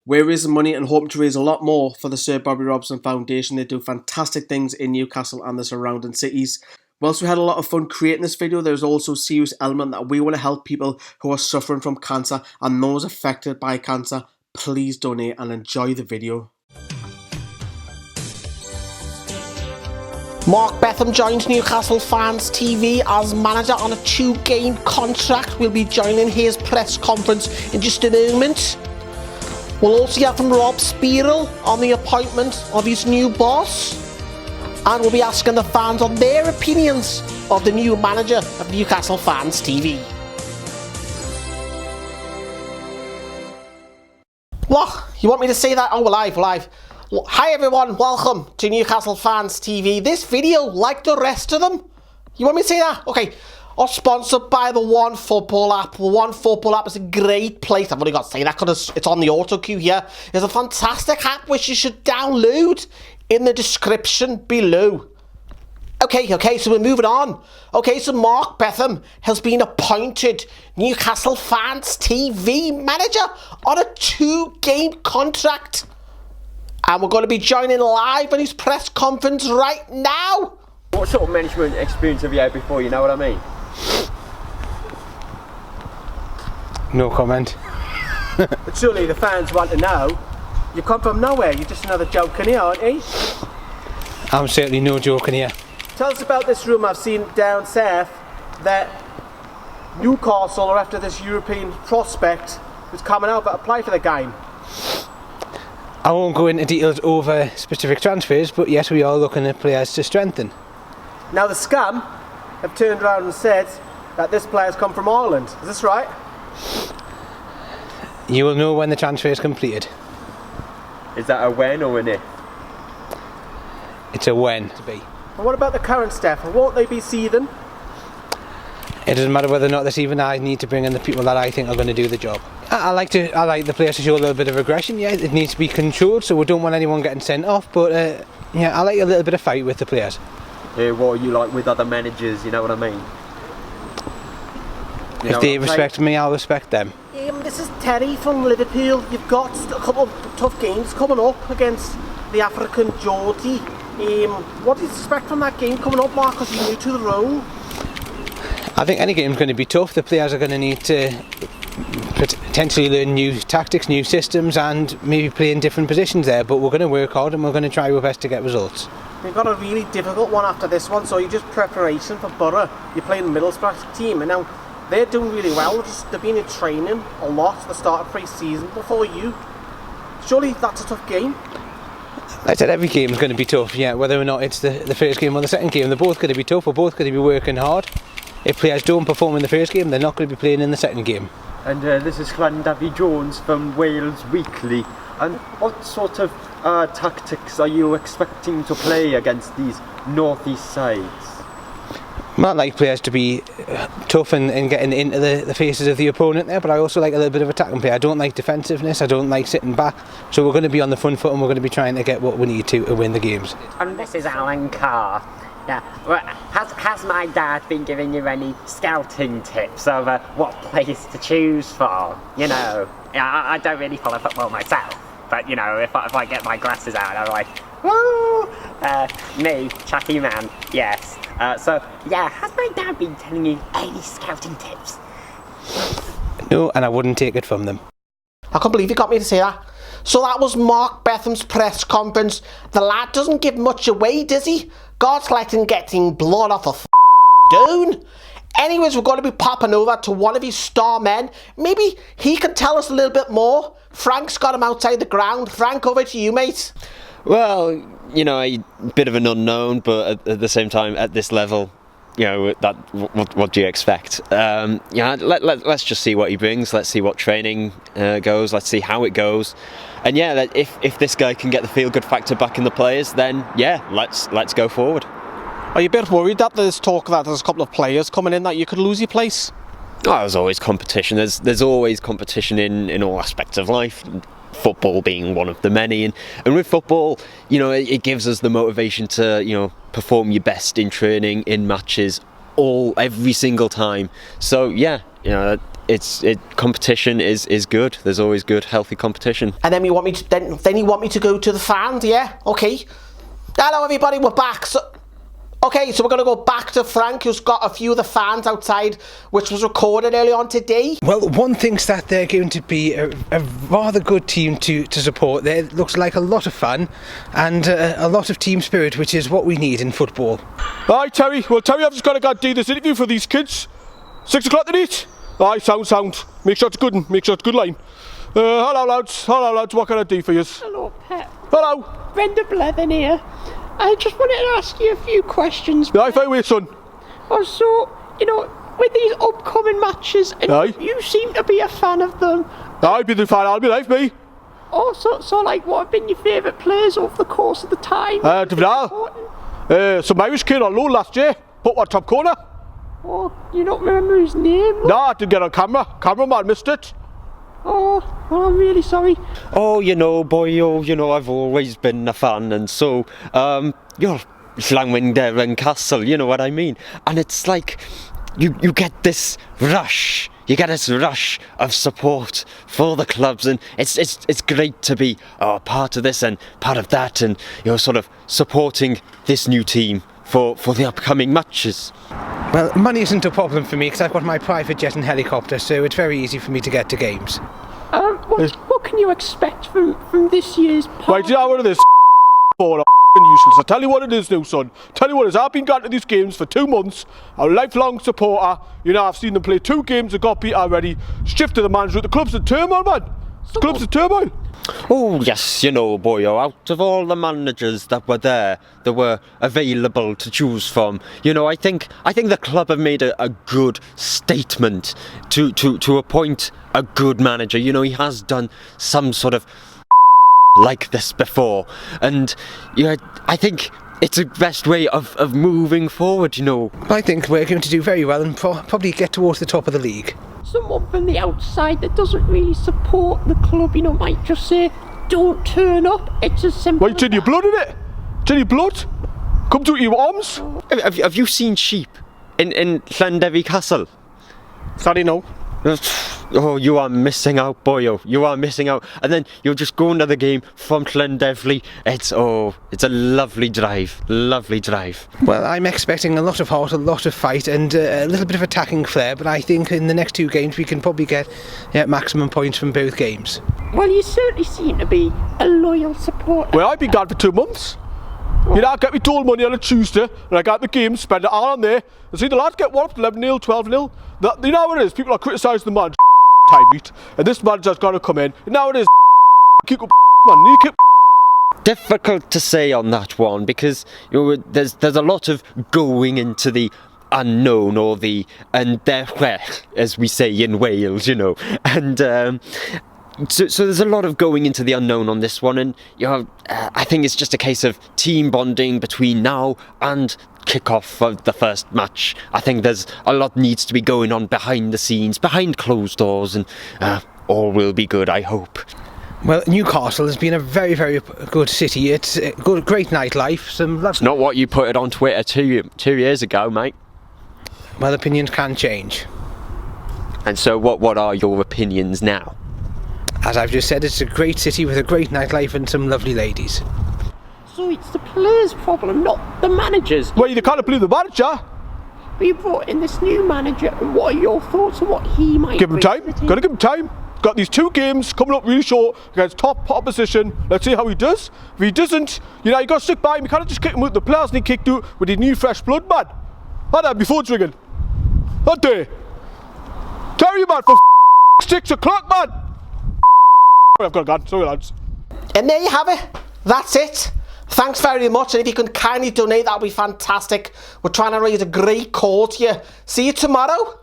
We're raising money and hoping to raise a lot more for the Sir Bobby Robson Foundation. They do fantastic things in Newcastle and the surrounding cities. Whilst we had a lot of fun creating this video, there's also a serious element that we want to help people who are suffering from cancer and those affected by cancer. Please donate and enjoy the video. Mark Betham joins Newcastle Fans TV as manager on a 2-game contract. We'll be joining his press conference in just a moment. We'll also hear from Rob Spieral on the appointment of his new boss. And we'll be asking the fans on their opinions of the new manager of Newcastle Fans TV. What? You want me to say that? Oh, we're live. Hi everyone, welcome to Newcastle Fans TV. This video, like the rest of them, you want me to say that? Okay, are sponsored by the One Football app. The One Football app is a great place. I've only got to say that because it's on the auto cue here. It's a fantastic app which you should download in the description below. Okay, so we're moving on. Okay, so Mark Betham has been appointed Newcastle Fans TV manager on a 2-game contract. And we're going to be joining live on his press conference right now. What sort of management experience have you had before, you know what I mean? No comment. But surely the fans want to know. You come from nowhere, you're just another joke in here, aren't you? I'm certainly no joke in here. Tell us about this rumour I've seen down south that Newcastle are after this European prospect who's coming out but apply for the game. I won't go into details over specific transfers, but yes, we are looking at players to strengthen. Now the scum have turned around and said that this player's come from Ireland. Is this right? You will know when the transfer is completed. Is that a when or an if? It's a when to be. And what about the current staff? Won't they be seething? It doesn't matter whether or not this even I need to bring in the people that I think are going to do the job. I like the players to show a little bit of aggression. Yeah, it needs to be controlled, so we don't want anyone getting sent off. But yeah, I like a little bit of fight with the players. What are you like with other managers? You know what I mean? If they respect me, I'll respect them. This is Terry from Liverpool. You've got a couple of tough games coming up against the African Geordie. What do you expect from that game coming up, Mark, because you're new to the role? I think any game's going to be tough. The players are going to need to potentially learn new tactics, new systems, and maybe play in different positions there, but we're going to work hard and we're going to try our best to get results. You've got a really difficult one after this one, so you're just preparation for Borough. You're playing the Middlesbrough team, and now they're doing really well. They've been in training a lot at the start of pre-season before you. Surely that's a tough game? Like I said, every game is going to be tough, yeah, whether or not it's the first game or the second game. They're both going to be tough, we're both going to be working hard. If players don't perform in the first game, they're not going to be playing in the second game. And this is Davy Jones from Wales Weekly. And what sort of tactics are you expecting to play against these northeast sides? I like players to be tough and getting into the faces of the opponent there, but I also like a little bit of attacking play. I don't like defensiveness, I don't like sitting back, so we're going to be on the front foot and we're going to be trying to get what we need to win the games. And this is Alan Carr. Yeah, well, has my dad been giving you any scouting tips over what players to choose for? You know, I don't really follow football myself, but you know, if I get my glasses out, I'm like, woo! Me, chatty man, yes. So, yeah, has my dad been telling you any scouting tips? No, and I wouldn't take it from them. I can't believe you got me to say that. So that was Mark Betham's press conference. The lad doesn't give much away, does he? God's like him getting blood off a stone. Anyways, we're going to be popping over to one of his star men. Maybe he can tell us a little bit more. Frank's got him outside the ground. Frank, over to you, mate. Well, you know, a bit of an unknown, but at the same time, at this level, you know, what do you expect? Yeah, let's just see what he brings. Let's see what training goes. Let's see how it goes. And yeah, if this guy can get the feel-good factor back in the players, then yeah, let's go forward. Are you a bit worried that there's talk that there's a couple of players coming in that you could lose your place? Oh, there's always competition. There's always competition in all aspects of life. Football being one of the many, and with football, you know, it gives us the motivation to, you know, perform your best in training, in matches, every single time. So yeah, you know, competition is good. There's always good, healthy competition. And then you want me to then you want me to go to the fans, yeah? Okay. Hello everybody, we're back. So we're going to go back to Frank, who's got a few of the fans outside, which was recorded early on today. Well, one thinks that they're going to be a rather good team to support. There looks like a lot of fun and a lot of team spirit, which is what we need in football. Aye, Terry. Well, Terry, I've just got to go do this interview for these kids. 6 o'clock tonight. Aye, sound. Make sure it's good and make sure it's good line. Hello, lads. What can I do for you? Hello, Pep. Hello. Brenda Blevin here. I just wanted to ask you a few questions. Aye, fire away, son. Oh, so, with these upcoming matches, and you seem to be a fan of them. I'll be the fan, I'll be live, me. Oh, so like, what have been your favourite players over the course of the time? Some Irish kid on loan last year, put one top corner. Oh, you don't remember his name? No, I didn't get on camera. Cameraman missed it. Oh, well, I'm really sorry. Oh, boyo, I've always been a fan, and so, you're Sung-Yueng there in Newcastle, you know what I mean? And it's like, you get this rush. You get this rush of support for the clubs, and it's great to be part of this and part of that, and sort of supporting this new team for the upcoming matches. Well, money isn't a problem for me because I've got my private jet and helicopter, so it's very easy for me to get to games. What can you expect from this year's party? Right, yeah, what are this for? Useless. I tell you what it is now, son. Tell you what it is. I've been going to these games for 2 months. I'm a lifelong supporter. I've seen them play 2 games and got beat already. Shifted the manager. The club's in turmoil, man. The club's in turmoil. Oh yes, boyo, out of all the managers that were there, that were available to choose from, I think the club have made a good statement to appoint a good manager. He has done some sort of like this before, and I think it's the best way of moving forward. I think we're going to do very well and probably get towards the top of the league. Someone from the outside that doesn't really support the club, might just say, don't turn up. It's as simple. Right, your blood in it? Your blood? Come to your arms? Have you seen sheep in Newcastle? Sorry, no. Oh, you are missing out, boyo. You are missing out. And then you're just going to the game from Llandevli. It's a lovely drive. Lovely drive. Well, I'm expecting a lot of heart, a lot of fight, and a little bit of attacking flair, but I think in the next 2 games we can probably get maximum points from both games. Well, you certainly seem to be a loyal supporter. Well, I've been gone for 2 months. I get me toll money on a Tuesday, and I got the game, spend it all on there, and see the lads get walloped 11-0, 12-0. You know what it is? People are criticising the man. Time beat, and this manager's got to come in. And now it is kick up, man. You kick. Difficult to say on that one because there's a lot of going into the unknown and there, as we say in Wales, and. So there's a lot of going into the unknown on this one, and I think it's just a case of team bonding between now and kick-off of the first match. I think there's a lot needs to be going on behind the scenes, behind closed doors, and all will be good, I hope. Well, Newcastle has been a very, very good city. It's great nightlife. It's not what you put it on Twitter 2 years ago, mate. Well, opinions can change. And so what are your opinions now? As I've just said, it's a great city with a great nightlife and some lovely ladies. So it's the players' problem, not the managers. Well, you can't blame the manager. But you brought in this new manager, and what are your thoughts on what he might give him time. Got to give him time. Got these 2 games coming up really short against top opposition. Let's see how he does. If he doesn't, you got to stick by him. You can't just kick him with the players and he kicked out with his new fresh blood, man. Had that before ringing. That day. Terry, man, for 6 o'clock, man. I've got a gun. Sorry, lads. And there you have it. That's it. Thanks very much, and if you can kindly donate, that would be fantastic. We're trying to raise a great cause here. See you tomorrow.